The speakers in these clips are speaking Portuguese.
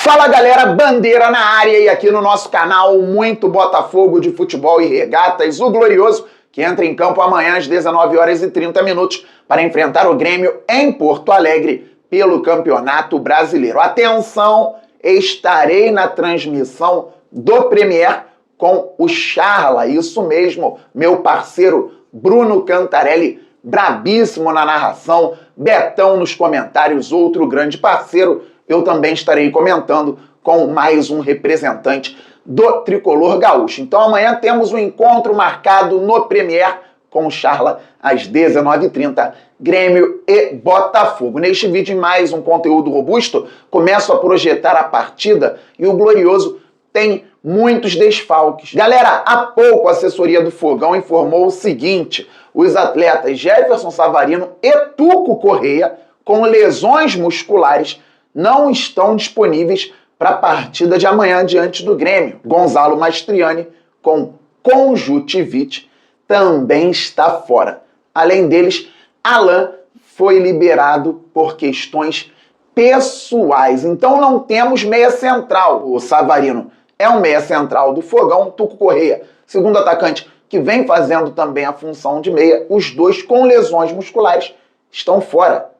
Fala galera, Bandeira na área e aqui no nosso canal muito Botafogo de futebol e regatas, o Glorioso, que entra em campo amanhã às 19h30 para enfrentar o Grêmio em Porto Alegre pelo Campeonato Brasileiro. Atenção, estarei na transmissão do Premier com o Charla, isso mesmo, meu parceiro Bruno Cantarelli, brabíssimo na narração, Betão nos comentários, outro grande parceiro. Eu também estarei comentando com mais um representante do Tricolor Gaúcho. Então amanhã temos um encontro marcado no Premier com o Charla às 19h30, Grêmio e Botafogo. Neste vídeo, mais um conteúdo robusto, começo a projetar a partida e o Glorioso tem muitos desfalques. Galera, há pouco a assessoria do Fogão informou o seguinte: os atletas Jefferson Savarino e Tuco Correia, com lesões musculares, não estão disponíveis para a partida de amanhã diante do Grêmio. Gonzalo Mastriani, com conjuntivite, também está fora. Além deles, Alan foi liberado por questões pessoais. Então não temos meia central. O Savarino é um meia central do Fogão, Tuco Correia, segundo atacante, que vem fazendo também a função de meia. Os dois com lesões musculares estão fora.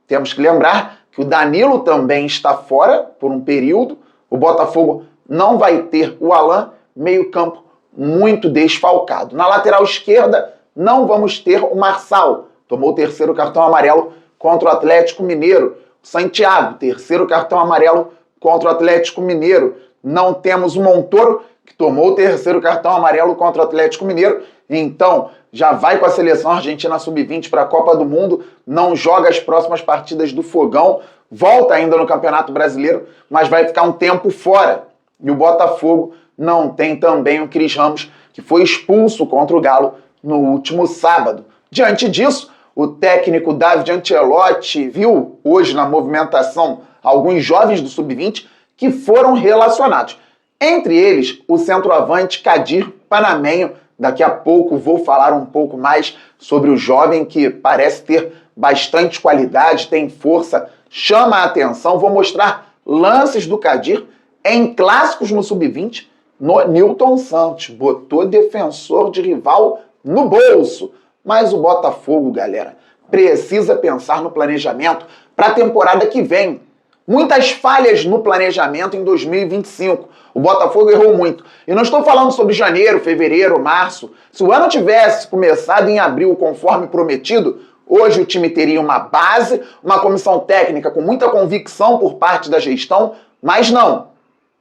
Temos que lembrar que o Danilo também está fora por um período. O Botafogo não vai ter o Alan, meio-campo muito desfalcado. Na lateral esquerda, não vamos ter o Marçal. Tomou o terceiro cartão amarelo contra o Atlético Mineiro. Santiago, terceiro cartão amarelo contra o Atlético Mineiro. Não temos o Montoro, que tomou o terceiro cartão amarelo contra o Atlético Mineiro. Então, já vai com a seleção argentina sub-20 para a Copa do Mundo, não joga as próximas partidas do Fogão, volta ainda no Campeonato Brasileiro, mas vai ficar um tempo fora. E o Botafogo não tem também o Cris Ramos, que foi expulso contra o Galo no último sábado. Diante disso, o técnico David Ancelotti viu hoje na movimentação alguns jovens do sub-20 que foram relacionados. Entre eles, o centroavante Kadir Panamenho. Daqui a pouco vou falar um pouco mais sobre o jovem que parece ter bastante qualidade, tem força, chama a atenção. Vou mostrar lances do Kadir em clássicos no sub-20 no Newton Santos. Botou defensor de rival no bolso. Mas o Botafogo, galera, precisa pensar no planejamento para a temporada que vem. Muitas falhas no planejamento em 2025. O Botafogo errou muito. E não estou falando sobre janeiro, fevereiro, março. Se o ano tivesse começado em abril conforme prometido, hoje o time teria uma base, uma comissão técnica com muita convicção por parte da gestão, mas não.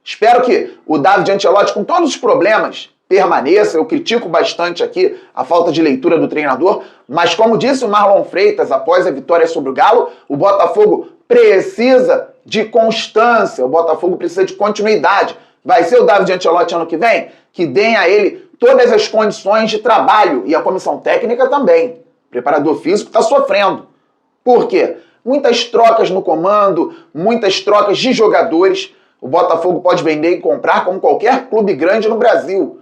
Espero que o David Ancelotti, com todos os problemas, permaneça. Eu critico bastante aqui a falta de leitura do treinador, mas como disse o Marlon Freitas após a vitória sobre o Galo, o Botafogo precisa de constância, o Botafogo precisa de continuidade. Vai ser o David Ancelotti ano que vem? Que deem a ele todas as condições de trabalho e a comissão técnica também. O preparador físico está sofrendo. Por quê? Muitas trocas no comando, muitas trocas de jogadores. O Botafogo pode vender e comprar como qualquer clube grande no Brasil.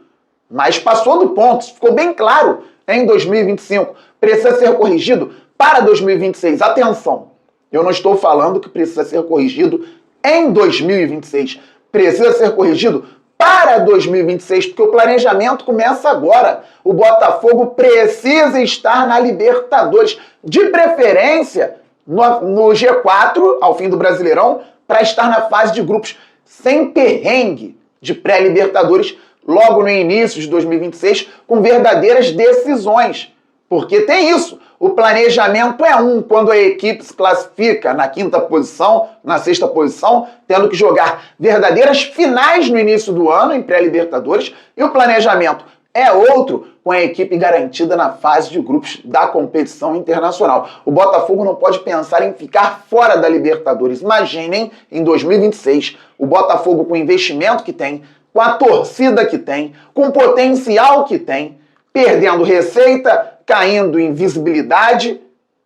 Mas passou do ponto, isso ficou bem claro em 2025. Precisa ser corrigido para 2026. Atenção! Eu não estou falando que precisa ser corrigido em 2026. Precisa ser corrigido para 2026, porque o planejamento começa agora. O Botafogo precisa estar na Libertadores, de preferência no G4, ao fim do Brasileirão, para estar na fase de grupos sem perrengue de pré-Libertadores, logo no início de 2026, com verdadeiras decisões. Porque tem isso. O planejamento é quando a equipe se classifica na 5ª posição, na 6ª posição, tendo que jogar verdadeiras finais no início do ano, em pré-Libertadores, e o planejamento é outro, com a equipe garantida na fase de grupos da competição internacional. O Botafogo não pode pensar em ficar fora da Libertadores. Imaginem, em 2026, o Botafogo com o investimento que tem, com a torcida que tem, com o potencial que tem, perdendo receita, caindo em visibilidade,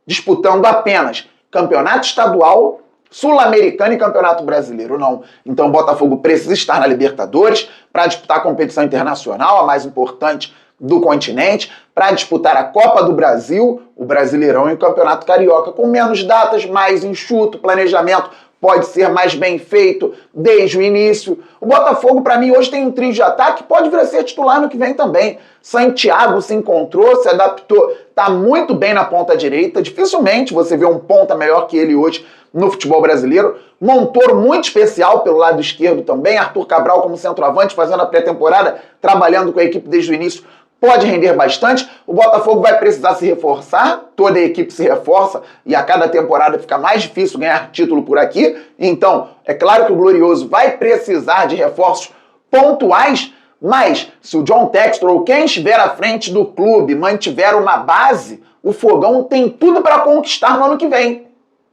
disputando apenas campeonato estadual, sul-americano e campeonato brasileiro. Não. Então o Botafogo precisa estar na Libertadores para disputar a competição internacional, a mais importante do continente, para disputar a Copa do Brasil, o Brasileirão e o Campeonato Carioca, com menos datas, mais enxuto, planejamento pode ser mais bem feito desde o início. O Botafogo, para mim, hoje tem um trio de ataque, pode vir a ser titular no que vem também. Santiago se encontrou, se adaptou, está muito bem na ponta direita. Dificilmente você vê um ponta melhor que ele hoje no futebol brasileiro. Montoro muito especial pelo lado esquerdo também. Arthur Cabral como centroavante, fazendo a pré-temporada, trabalhando com a equipe desde o início. Pode render bastante. O Botafogo vai precisar se reforçar, toda a equipe se reforça e a cada temporada fica mais difícil ganhar título por aqui. Então, é claro que o Glorioso vai precisar de reforços pontuais, mas se o John Textor ou quem estiver à frente do clube mantiver uma base, o Fogão tem tudo para conquistar no ano que vem.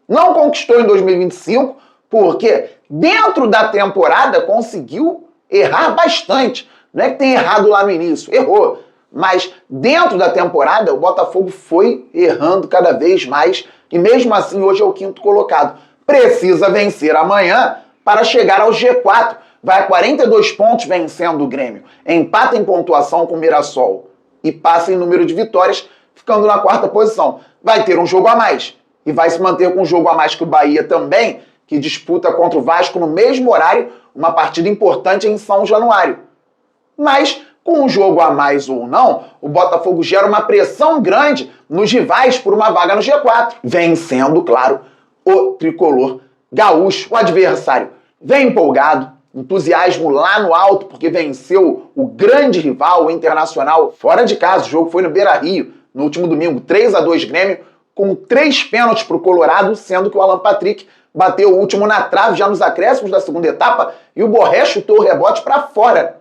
Não conquistou em 2025 porque dentro da temporada conseguiu errar bastante. Não é que tem errado lá no início, errou. Mas dentro da temporada, o Botafogo foi errando cada vez mais e mesmo assim hoje é o 5º colocado. Precisa vencer amanhã para chegar ao G4. Vai a 42 pontos vencendo o Grêmio. Empata em pontuação com o Mirassol e passa em número de vitórias, ficando na 4ª posição. Vai ter um jogo a mais e vai se manter com um jogo a mais que o Bahia também, que disputa contra o Vasco no mesmo horário, uma partida importante em São Januário. Mas com um jogo a mais ou não, o Botafogo gera uma pressão grande nos rivais por uma vaga no G4. Vencendo, claro, o tricolor gaúcho. O adversário vem empolgado, entusiasmo lá no alto, porque venceu o grande rival, o Internacional, fora de casa. O jogo foi no Beira-Rio, no último domingo, 3-2 Grêmio, com 3 pênaltis para o Colorado, sendo que o Alan Patrick bateu o último na trave, já nos acréscimos da segunda etapa, e o Borré chutou o rebote para fora.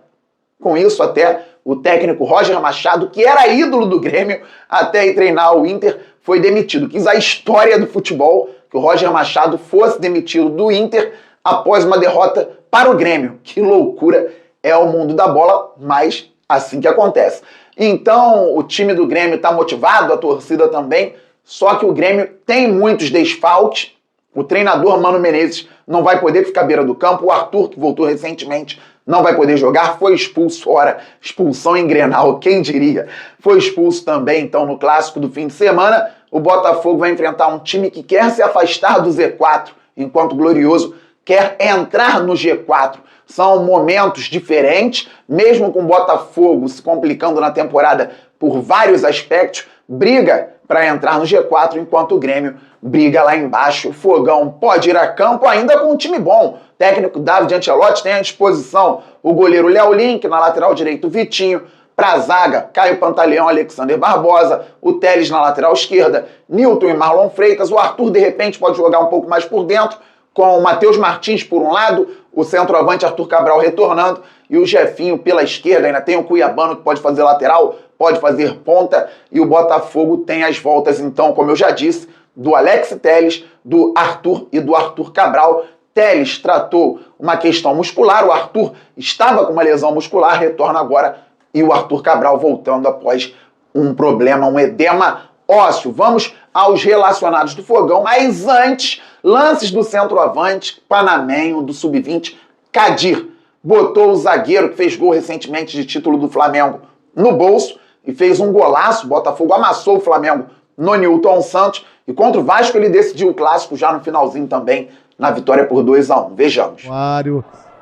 Com isso, até o técnico Roger Machado, que era ídolo do Grêmio, até ir treinar o Inter, foi demitido. Quis a história do futebol que o Roger Machado fosse demitido do Inter após uma derrota para o Grêmio. Que loucura é o mundo da bola, mas assim que acontece. Então, o time do Grêmio está motivado, a torcida também, só que o Grêmio tem muitos desfalques. O treinador Mano Menezes não vai poder ficar à beira do campo. O Arthur, que voltou recentemente, não vai poder jogar, foi expulso, ora, expulsão em Grenal, quem diria? Foi expulso também, então, no clássico do fim de semana. O Botafogo vai enfrentar um time que quer se afastar do Z4, enquanto o Glorioso quer entrar no G4. São momentos diferentes, mesmo com o Botafogo se complicando na temporada por vários aspectos, briga para entrar no G4, enquanto o Grêmio briga lá embaixo. O Fogão pode ir a campo ainda com um time bom. O técnico David Ancelotti tem à disposição o goleiro Léo Link, na lateral direita o Vitinho, para a zaga Caio Pantaleão, Alexander Barbosa, o Telles na lateral esquerda, Nilton e Marlon Freitas. O Arthur, de repente, pode jogar um pouco mais por dentro, com o Matheus Martins por um lado, o centroavante Arthur Cabral retornando e o Jefinho pela esquerda. Ainda tem o Cuiabano que pode fazer lateral, pode fazer ponta, e o Botafogo tem as voltas, então, como eu já disse, do Alex Telles, do Arthur e do Arthur Cabral. Telles tratou uma questão muscular, o Arthur estava com uma lesão muscular, retorna agora, e o Arthur Cabral voltando após um problema, um edema ósseo. Vamos aos relacionados do Fogão, mas antes, lances do centroavante panamenho do Sub-20, Kadir. Botou o zagueiro que fez gol recentemente de título do Flamengo no bolso e fez um golaço. O Botafogo amassou o Flamengo no Nilton Santos e contra o Vasco ele decidiu o clássico já no finalzinho também, na vitória por 2-1. Vejamos.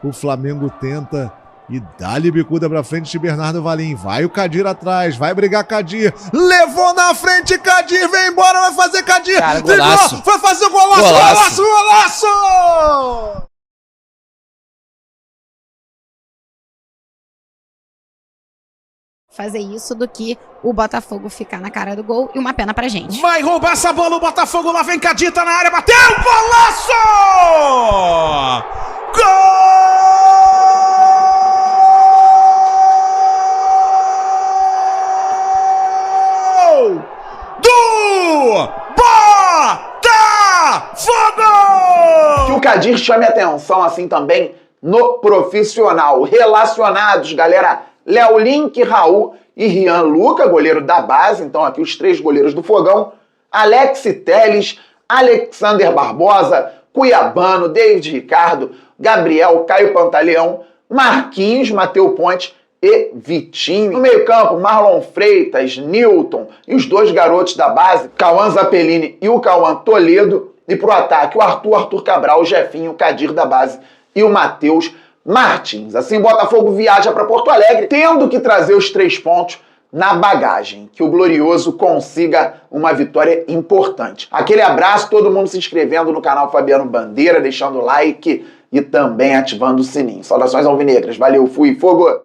O Flamengo tenta e dá-lhe bicuda pra frente de Bernardo Valim. Vai o Kadir atrás, vai brigar Kadir. Levou na frente Kadir, vem embora, vai fazer Kadir. Cara, golaço. Vai fazer golaço, golaço, golaço! Fazer isso do que o Botafogo ficar na cara do gol e uma pena pra gente. Vai roubar essa bola o Botafogo, lá vem Kadir, tá na área, bateu, golaço! Gol! Do Botafogo! Que o Kadir chame atenção assim também no profissional. Relacionados, galera, Léo Link, Raul e Rian Luca, goleiro da base, então aqui os 3 goleiros do Fogão, Alex Telles, Alexander Barbosa, Cuiabano, David Ricardo, Gabriel, Caio Pantaleão, Marquinhos, Mateu Ponte e Vitinho. No meio campo, Marlon Freitas, Nilton e os 2 garotos da base, Cauã Zappellini e o Cauã Toledo. E pro ataque, o Arthur Cabral, o Jefinho, o Kadir da base e o Matheus Martins. Assim, o Botafogo viaja para Porto Alegre, tendo que trazer os 3 pontos na bagagem. Que o Glorioso consiga uma vitória importante. Aquele abraço, todo mundo se inscrevendo no canal Fabiano Bandeira, deixando o like e também ativando o sininho. Saudações alvinegras. Valeu, fui, fogo!